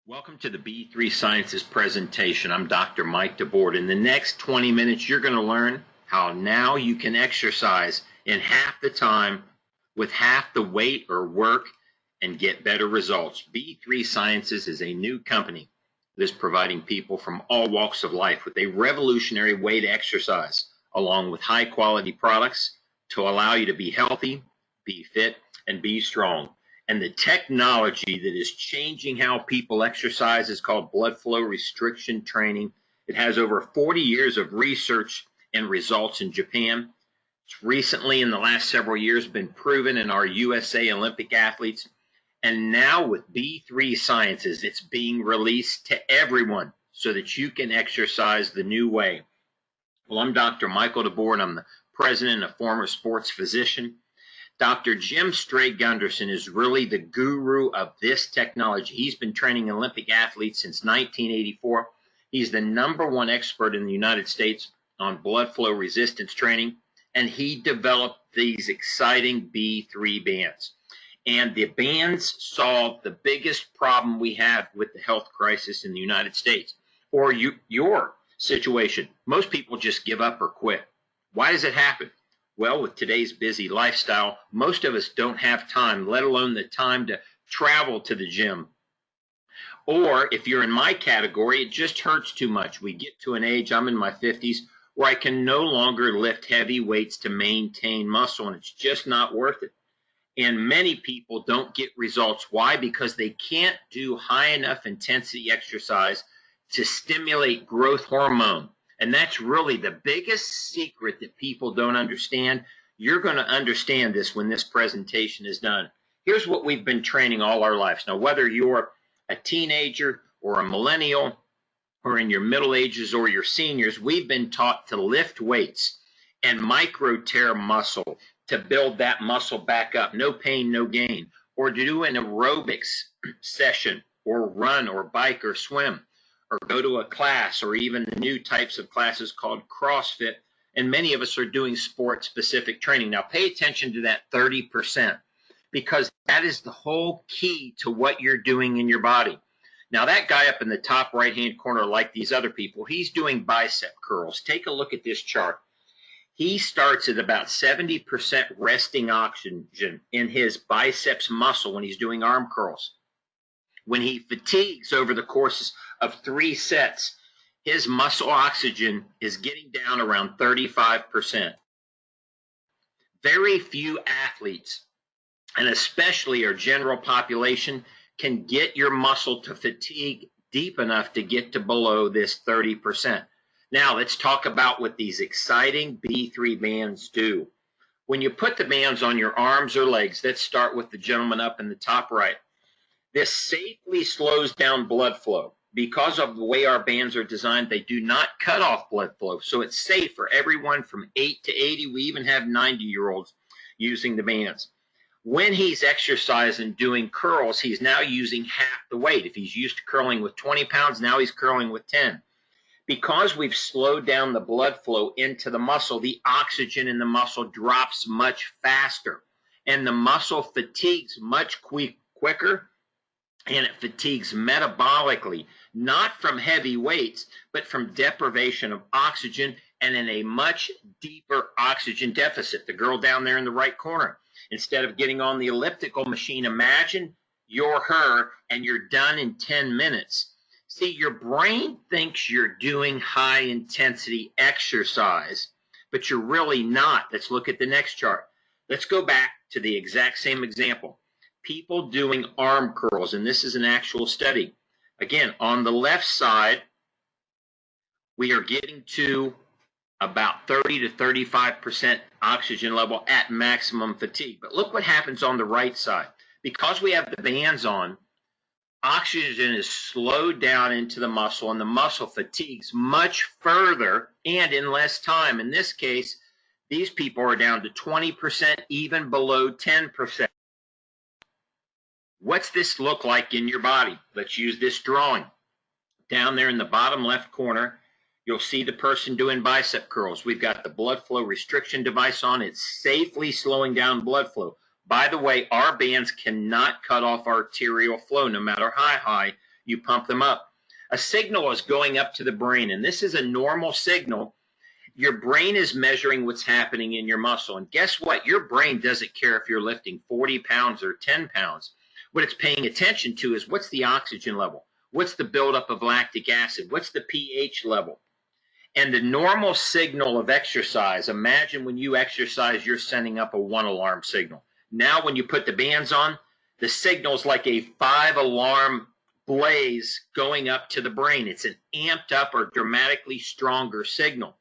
Welcome to the B3 Sciences presentation. I'm Dr. Mike DeBoard. In the next 20 minutes, you're going to learn how now you can exercise in half the time with half the weight or work and get better results. B3 Sciences is a new company that is providing people from all walks of life with a revolutionary way to exercise, along with high-quality products to allow you to be healthy, be fit, and be strong. And the technology that is changing how people exercise is called blood flow restriction training. It has over 40 years of research and results in Japan. It's recently, in the last several years, been proven in our USA Olympic athletes. And now with B3 Sciences, it's being released to everyone so that you can exercise the new way. Well, I'm Dr. Michael DeBoard. I'm the president and a former sports physician. Dr. Jim Stray-Gunderson is really the guru of this technology. He's been training Olympic athletes since 1984. He's the #1 expert in the United States on blood flow resistance training, and he developed these exciting B3 bands. And the bands solve the biggest problem we have with the health crisis in the United States, or your situation. Most people just give up or quit. Why does it happen? Well, with today's busy lifestyle, most of us don't have time, let alone the time to travel to the gym. Or if you're in my category, it just hurts too much. We get to an age, I'm in my 50s, where I can no longer lift heavy weights to maintain muscle, and it's just not worth it. And many people don't get results. Why? Because they can't do high enough intensity exercise to stimulate growth hormone. And that's really the biggest secret that people don't understand. You're going to understand this when this presentation is done. Here's what we've been training all our lives. Now, whether you're a teenager or a millennial or in your middle ages or your seniors, we've been taught to lift weights and micro tear muscle to build that muscle back up. No pain, no gain. Or to do an aerobics session or run or bike or swim, or go to a class, or even the new types of classes called CrossFit. And many of us are doing sport-specific training. Now, pay attention to that 30%, because that is the whole key to what you're doing in your body. Now, that guy up in the top right-hand corner, like these other people, he's doing bicep curls. Take a look at this chart. He starts at about 70% resting oxygen in his biceps muscle when he's doing arm curls. When he fatigues over the course of 3 sets, his muscle oxygen is getting down around 35%. Very few athletes, and especially our general population, can get your muscle to fatigue deep enough to get to below this 30%. Now, let's talk about what these exciting B3 bands do. When you put the bands on your arms or legs, let's start with the gentleman up in the top right. This safely slows down blood flow. Because of the way our bands are designed, they do not cut off blood flow. So it's safe for everyone from 8 to 80. We even have 90-year-olds using the bands. When he's exercising, doing curls, he's now using half the weight. If he's used to curling with 20 pounds, now he's curling with 10. Because we've slowed down the blood flow into the muscle, the oxygen in the muscle drops much faster. And the muscle fatigues much quicker. And it fatigues metabolically, not from heavy weights, but from deprivation of oxygen and in a much deeper oxygen deficit. The girl down there in the right corner, instead of getting on the elliptical machine, imagine you're her and you're done in 10 minutes. See, your brain thinks you're doing high intensity exercise, but you're really not. Let's look at the next chart. Let's go back to the exact same example. People doing arm curls, and this is an actual study. Again, on the left side, we are getting to about 30 to 35% oxygen level at maximum fatigue. But look what happens on the right side. Because we have the bands on, oxygen is slowed down into the muscle, and the muscle fatigues much further and in less time. In this case, these people are down to 20%, even below 10%. What's this look like in your body? Let's use this drawing. Down there in the bottom left corner, you'll see the person doing bicep curls. We've got the blood flow restriction device on. It's safely slowing down blood flow. By the way, our bands cannot cut off arterial flow no matter how high you pump them up. A signal is going up to the brain, and this is a normal signal. Your brain is measuring what's happening in your muscle. And guess what? Your brain doesn't care if you're lifting 40 pounds or 10 pounds. What it's paying attention to is what's the oxygen level? What's the buildup of lactic acid? What's the pH level? And the normal signal of exercise, imagine when you exercise, you're sending up a 1 alarm signal. Now when you put the bands on, the signal's like a 5 alarm blaze going up to the brain. It's an amped up or dramatically stronger signal.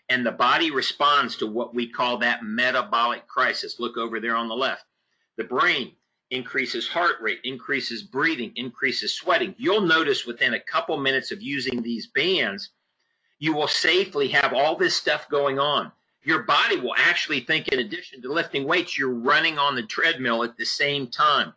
And the body responds to what we call that metabolic crisis. Look over there on the left. The brain increases heart rate, increases breathing, increases sweating. You'll notice within a couple minutes of using these bands, you will safely have all this stuff going on. Your body will actually think, in addition to lifting weights, you're running on the treadmill at the same time.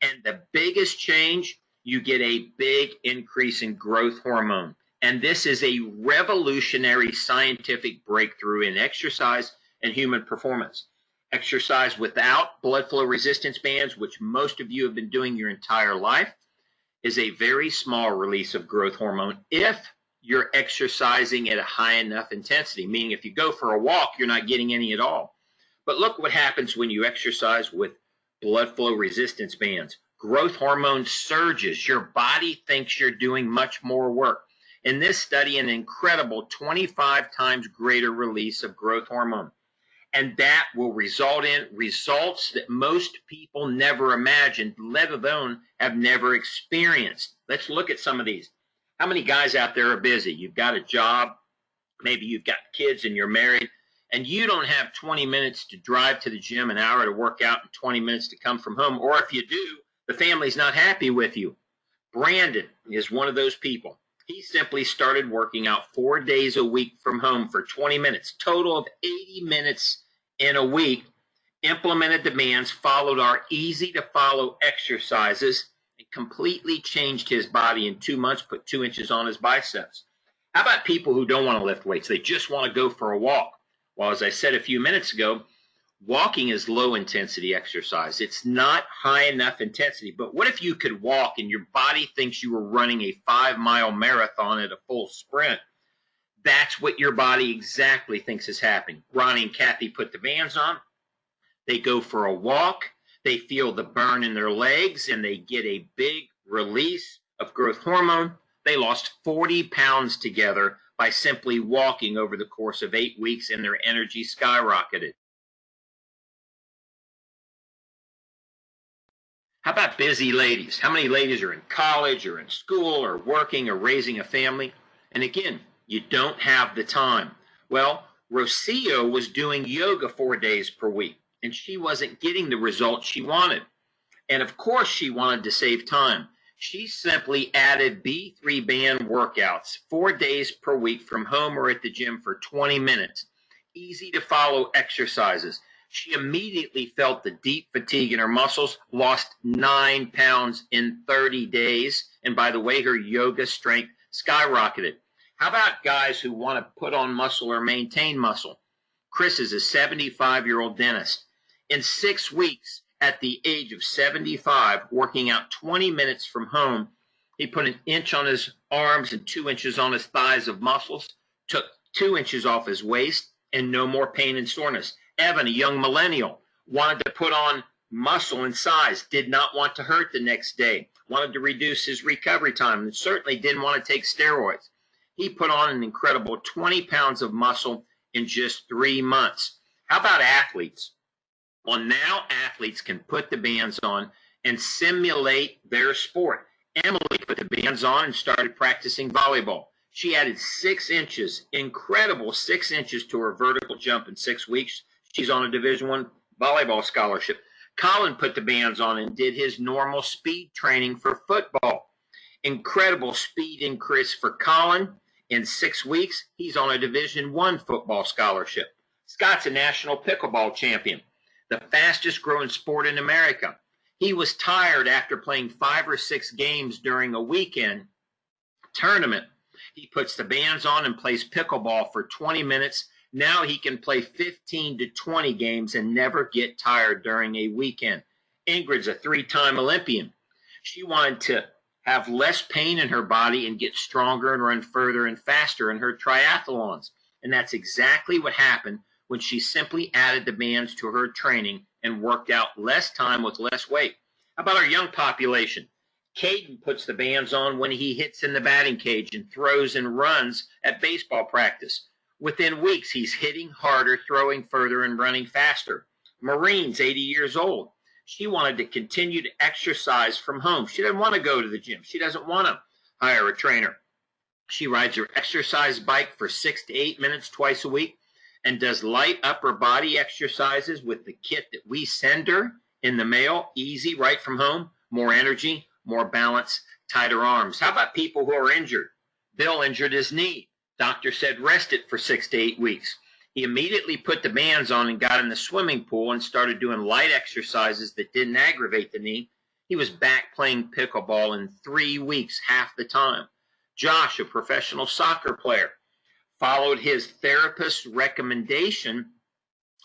And the biggest change, you get a big increase in growth hormone. And this is a revolutionary scientific breakthrough in exercise and human performance. Exercise without blood flow resistance bands, which most of you have been doing your entire life, is a very small release of growth hormone if you're exercising at a high enough intensity, meaning if you go for a walk, you're not getting any at all. But look what happens when you exercise with blood flow resistance bands. Growth hormone surges. Your body thinks you're doing much more work. In this study, an incredible 25 times greater release of growth hormone. And that will result in results that most people never imagined, let alone have never experienced. Let's look at some of these. How many guys out there are busy? You've got a job, maybe you've got kids and you're married, and you don't have 20 minutes to drive to the gym, an hour to work out, and 20 minutes to come from home. Or if you do, the family's not happy with you. Brandon is one of those people. He simply started working out 4 days a week from home for 20 minutes, total of 80 minutes in a week, implemented the bands, followed our easy-to-follow exercises, and completely changed his body in 2 months, put 2 inches on his biceps. How about people who don't want to lift weights? They just want to go for a walk. Well, as I said a few minutes ago, walking is low-intensity exercise. It's not high enough intensity. But what if you could walk and your body thinks you were running a 5-mile marathon at a full sprint? That's what your body exactly thinks is happening. Ronnie and Kathy put the bands on. They go for a walk. They feel the burn in their legs, and they get a big release of growth hormone. They lost 40 pounds together by simply walking over the course of 8 weeks, and their energy skyrocketed. How about busy ladies? How many ladies are in college or in school or working or raising a family? And again, you don't have the time. Well, Rocio was doing yoga 4 days per week, and she wasn't getting the results she wanted. And of course, she wanted to save time. She simply added B3 band workouts 4 days per week from home or at the gym for 20 minutes. Easy to follow exercises. She immediately felt the deep fatigue in her muscles, lost 9 pounds in 30 days. And by the way, her yoga strength skyrocketed. How about guys who want to put on muscle or maintain muscle? Chris is a 75-year-old dentist. In 6 weeks, at the age of 75, working out 20 minutes from home, he put 1 inch on his arms and 2 inches on his thighs of muscles, took 2 inches off his waist, and no more pain and soreness. Evan, a young millennial, wanted to put on muscle and size, did not want to hurt the next day, wanted to reduce his recovery time, and certainly didn't want to take steroids. He put on an incredible 20 pounds of muscle in just 3 months. How about athletes? Well, now athletes can put the bands on and simulate their sport. Emily put the bands on and started practicing volleyball. She added 6 inches, incredible 6 inches to her vertical jump in 6 weeks. She's on a Division I volleyball scholarship. Colin put the bands on and did his normal speed training for football. Incredible speed increase for Colin. In 6 weeks, he's on a Division I football scholarship. Scott's a national pickleball champion, the fastest growing sport in America. He was tired after playing 5 or 6 games during a weekend tournament. He puts the bands on and plays pickleball for 20 minutes. Now he can play 15 to 20 games and never get tired during a weekend. Ingrid's a 3-time Olympian. She wanted to have less pain in her body and get stronger and run further and faster in her triathlons. And that's exactly what happened when she simply added the bands to her training and worked out less time with less weight. How about our young population? Caden puts the bands on when he hits in the batting cage and throws and runs at baseball practice. Within weeks, he's hitting harder, throwing further, and running faster. Marine's 80 years old. She wanted to continue to exercise from home. She doesn't want to go to the gym. She doesn't want to hire a trainer. She rides her exercise bike for 6 to 8 minutes twice a week and does light upper body exercises with the kit that we send her in the mail. Easy, right from home. More energy, more balance, tighter arms. How about people who are injured? Bill injured his knee. Doctor said rest it for 6 to 8 weeks. He immediately put the bands on and got in the swimming pool and started doing light exercises that didn't aggravate the knee. He was back playing pickleball in 3 weeks, half the time. Josh, a professional soccer player, followed his therapist's recommendation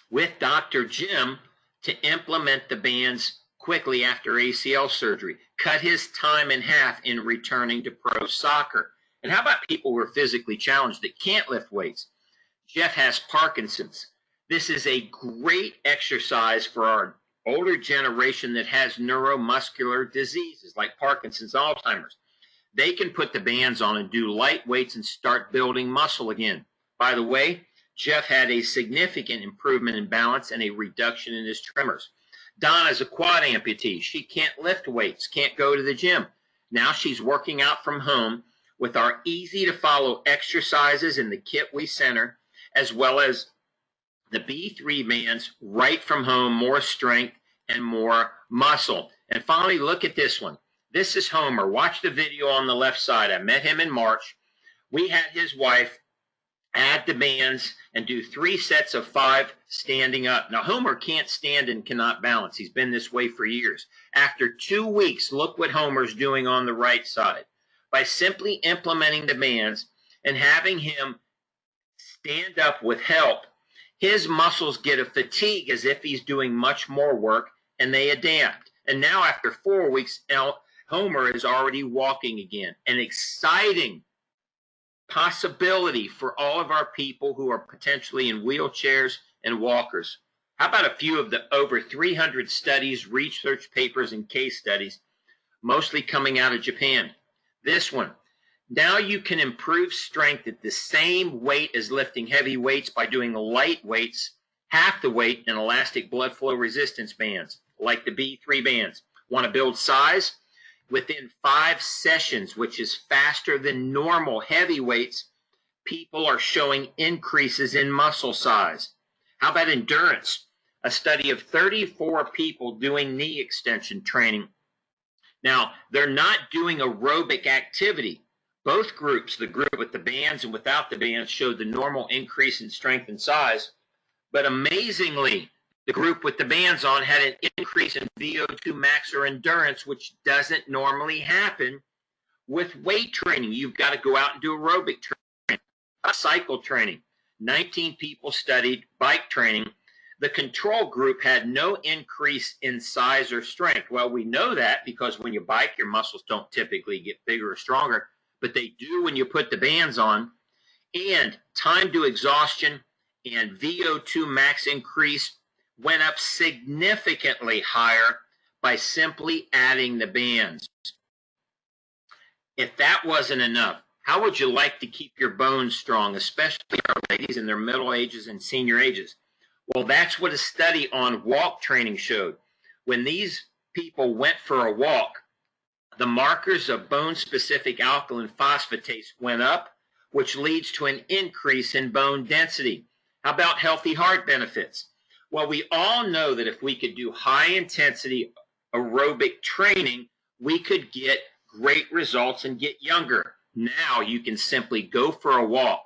with Dr. Jim to implement the bands quickly after ACL surgery, cut his time in half in returning to pro soccer. And how about people who are physically challenged that can't lift weights? Jeff has Parkinson's. This is a great exercise for our older generation that has neuromuscular diseases like Parkinson's, Alzheimer's. They can put the bands on and do light weights and start building muscle again. By the way, Jeff had a significant improvement in balance and a reduction in his tremors. Donna's a quad amputee. She can't lift weights, can't go to the gym. Now she's working out from home with our easy-to-follow exercises in the kit we sent her, as well as the B3 bands right from home, more strength and more muscle. And finally, look at this one. This is Homer. Watch the video on the left side. I met him in March. We had his wife add the bands and do 3 sets of 5 standing up. Now, Homer can't stand and cannot balance. He's been this way for years. After 2 weeks, look what Homer's doing on the right side. By simply implementing the bands and having him stand up with help, his muscles get a fatigue as if he's doing much more work, and they adapt. And now after 4 weeks, Homer is already walking again. An exciting possibility for all of our people who are potentially in wheelchairs and walkers. How about a few of the over 300 studies, research papers, and case studies, mostly coming out of Japan? This one. Now you can improve strength at the same weight as lifting heavy weights by doing light weights, half the weight, and elastic blood flow resistance bands, like the B3 bands. Want to build size? Within 5 sessions, which is faster than normal heavy weights, people are showing increases in muscle size. How about endurance? A study of 34 people doing knee extension training. Now, they're not doing aerobic activity. Both groups, the group with the bands and without the bands, showed the normal increase in strength and size. But amazingly, the group with the bands on had an increase in VO2 max or endurance, which doesn't normally happen with weight training. You've got to go out and do aerobic training, cycle training. 19 people studied bike training. The control group had no increase in size or strength. Well, we know that because when you bike, your muscles don't typically get bigger or stronger, but they do when you put the bands on. And time to exhaustion and VO2 max increase went up significantly higher by simply adding the bands. If that wasn't enough, how would you like to keep your bones strong, especially our ladies in their middle ages and senior ages? Well, that's what a study on walk training showed. When these people went for a walk, the markers of bone-specific alkaline phosphatase went up, which leads to an increase in bone density. How about healthy heart benefits? Well, we all know that if we could do high-intensity aerobic training, we could get great results and get younger. Now you can simply go for a walk,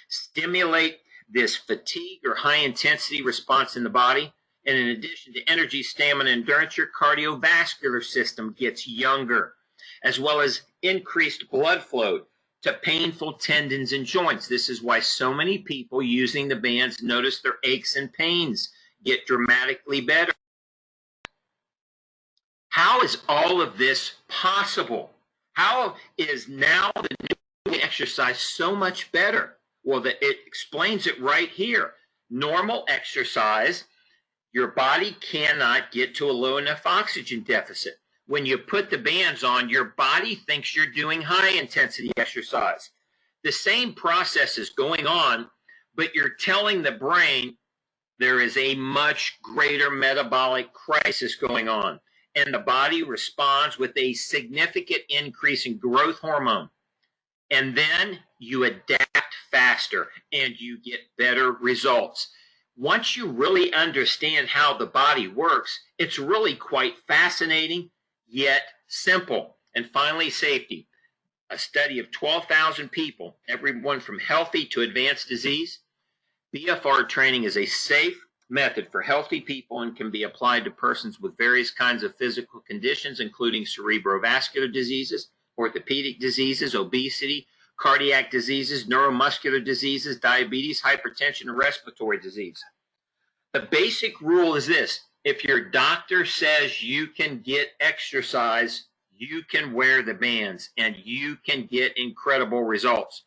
stimulate this fatigue or high-intensity response in the body, and in addition to energy, stamina, and endurance, your cardiovascular system gets younger, as well as increased blood flow to painful tendons and joints. This is why so many people using the bands notice their aches and pains get dramatically better. How is all of this possible? How is now the new exercise so much better? Well, it explains it right here. Normal exercise, your body cannot get to a low enough oxygen deficit. When you put the bands on, your body thinks you're doing high intensity exercise. The same process is going on, but you're telling the brain there is a much greater metabolic crisis going on, and the body responds with a significant increase in growth hormone. And then you adapt faster and you get better results. Once you really understand how the body works, it's really quite fascinating, yet simple. And finally, safety. A study of 12,000 people, everyone from healthy to advanced disease. BFR training is a safe method for healthy people and can be applied to persons with various kinds of physical conditions, including cerebrovascular diseases, orthopedic diseases, obesity, cardiac diseases, neuromuscular diseases, diabetes, hypertension, and respiratory disease. The basic rule is this: if your doctor says you can get exercise, you can wear the bands and you can get incredible results.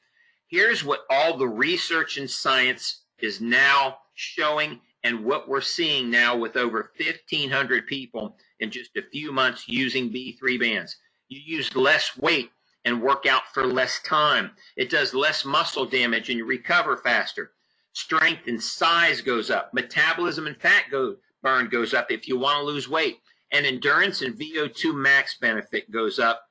Here's what all the research and science is now showing, and what we're seeing now with over 1,500 people in just a few months using B3 bands. You use less weight and work out for less time. It does less muscle damage and you recover faster. Strength and size goes up. Metabolism and fat burn goes up if you want to lose weight. And endurance and VO2 max benefit goes up.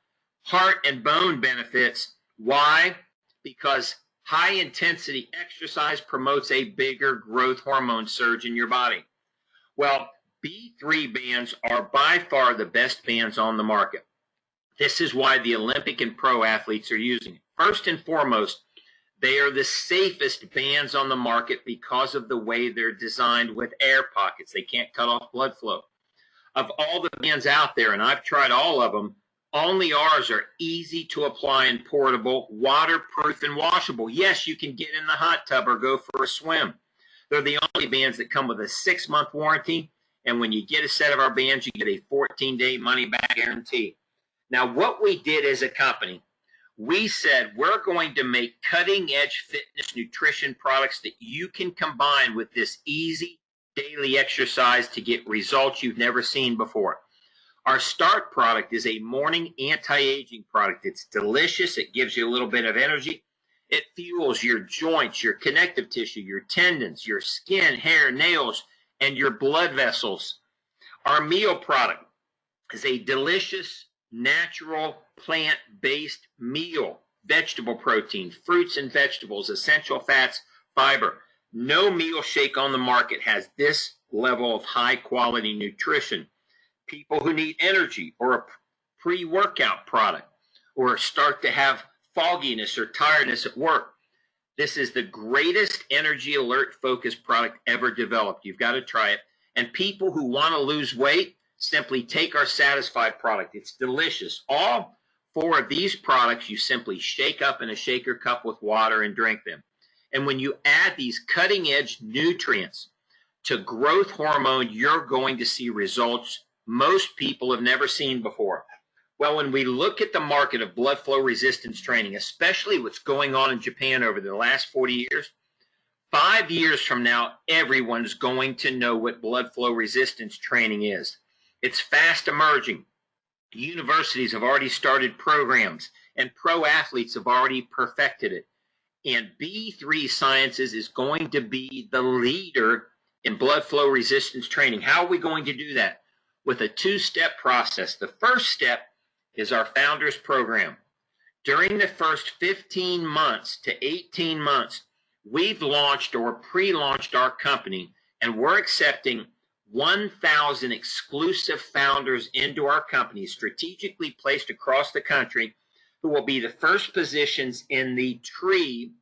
Heart and bone benefits. Why? Because high intensity exercise promotes a bigger growth hormone surge in your body. Well, B3 bands are by far the best bands on the market. This is why the Olympic and pro athletes are using it. First and foremost, they are the safest bands on the market because of the way they're designed with air pockets. They can't cut off blood flow. Of all the bands out there, and I've tried all of them, only ours are easy to apply and portable, waterproof and washable. Yes, you can get in the hot tub or go for a swim. They're the only bands that come with a 6-month warranty, and when you get a set of our bands, you get a 14-day money-back guarantee. Now, what we did as a company, we said we're going to make cutting-edge fitness nutrition products that you can combine with this easy daily exercise to get results you've never seen before. Our start product is a morning anti-aging product. It's delicious. It gives you a little bit of energy. It fuels your joints, your connective tissue, your tendons, your skin, hair, nails, and your blood vessels. Our meal product is a delicious, natural, plant-based meal. Vegetable protein, fruits and vegetables, essential fats, fiber. No meal shake on the market has this level of high-quality nutrition. People who need energy or a pre-workout product or start to have fogginess or tiredness at work. This is the greatest energy alert focused product ever developed. You've got to try it. And people who want to lose weight, simply take our Satisfy product. It's delicious. All 4 of these products you simply shake up in a shaker cup with water and drink them. And when you add these cutting-edge nutrients to growth hormone, you're going to see results most people have never seen before. Well, when we look at the market of blood flow resistance training, especially what's going on in Japan over the last 40 years, 5 years from now, everyone's going to know what blood flow resistance training is. It's fast emerging. Universities have already started programs, and pro athletes have already perfected it. And B3 Sciences is going to be the leader in blood flow resistance training. How are we going to do that? With a 2-step process. The first step is our Founders Program. During the first 15 months to 18 months, we've launched or pre-launched our company, and we're accepting 1,000 exclusive founders into our company, strategically placed across the country, who will be the first positions in the tree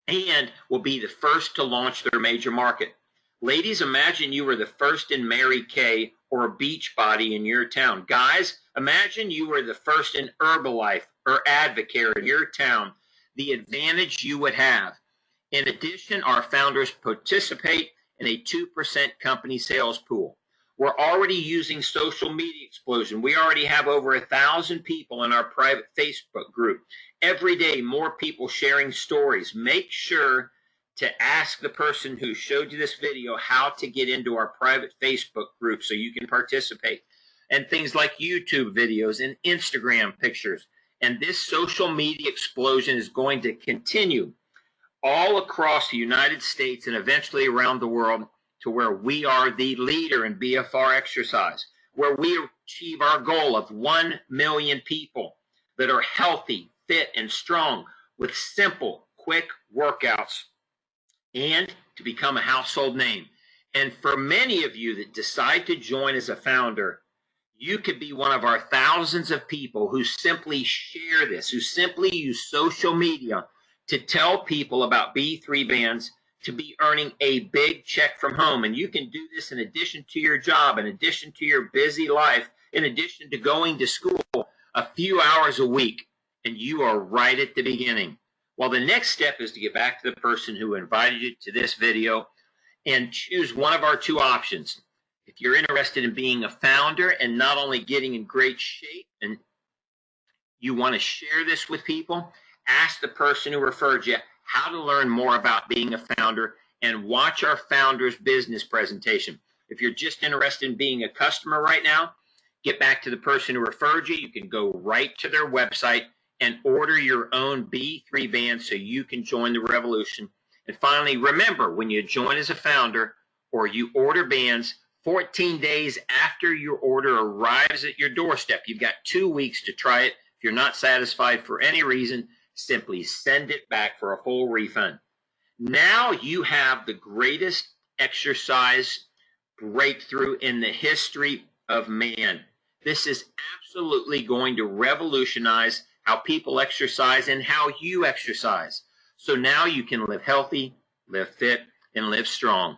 and will be the first to launch their major market. Ladies, imagine you were the first in Mary Kay or Beachbody in your town. Guys, imagine you were the first in Herbalife or Advocare in your town, the advantage you would have. In addition, our founders participate in a 2% company sales pool. We're already using social media explosion. We already have over 1,000 people in our private Facebook group. Every day, more people sharing stories. Make sure to ask the person who showed you this video how to get into our private Facebook group so you can participate. And things like YouTube videos and Instagram pictures. And this social media explosion is going to continue all across the United States and eventually around the world, to where we are the leader in BFR exercise, where we achieve our goal of 1 million people that are healthy, fit, and strong with simple, quick workouts, and to become a household name. And for many of you that decide to join as a founder, you could be one of our thousands of people who simply share this, who simply use social media to tell people about B3 bands, to be earning a big check from home. And you can do this in addition to your job, in addition to your busy life, in addition to going to school a few hours a week. And you are right at the beginning. Well, the next step is to get back to the person who invited you to this video and choose one of our two options. If you're interested in being a founder and not only getting in great shape, and you want to share this with people, ask the person who referred you how to learn more about being a founder and watch our founder's business presentation. If you're just interested in being a customer right now, get back to the person who referred you. You can go right to their website and order your own B3 band so you can join the revolution. And finally, remember, when you join as a founder or you order bands, 14 days after your order arrives at your doorstep, you've got 2 weeks to try it. If you're not satisfied for any reason, simply send it back for a full refund. Now you have the greatest exercise breakthrough in the history of man. This is absolutely going to revolutionize how people exercise and how you exercise. So now you can live healthy, live fit, and live strong.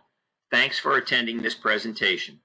Thanks for attending this presentation.